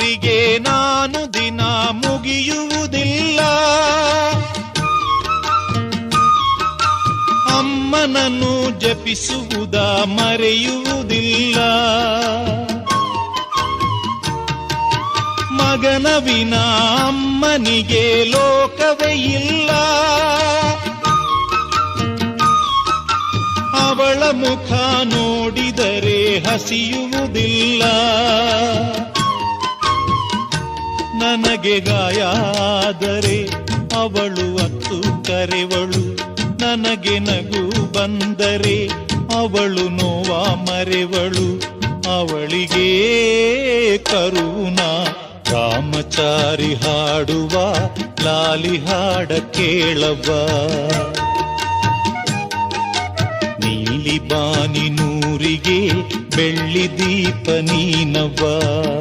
ನೂರಿಗೆ ನಾನು ದಿನ ಮುಗಿಯುವುದಿಲ್ಲ. ಅಮ್ಮನನ್ನು ಜಪಿಸುವುದ ಮರೆಯುವುದಿಲ್ಲ. ಮಗನ ವಿನ ಅಮ್ಮನಿಗೆ ಲೋಕವೇ ಇಲ್ಲ. ಅವಳ ಮುಖ ನೋಡಿದರೆ ಹಸಿಯುವುದಿಲ್ಲ. ನನಗೆ ಗಾಯ ಆದರೆ ಅವಳು ಅತ್ತು ಕರೆವಳು. ನನಗೆ ನಗು ಬಂದರೆ ಅವಳು ನೋವ ಮರೆವಳು. ಅವಳಿಗೆ ಕರುಣ ರಾಮಚಾರಿ ಹಾಡುವ ಲಾಲಿ ಹಾಡ ಕೇಳವ್ವ. ನೀಲಿ ಬಾನಿ ನೂರಿಗೆ ಬೆಳ್ಳಿ ದೀಪ ನೀನವ್ವ.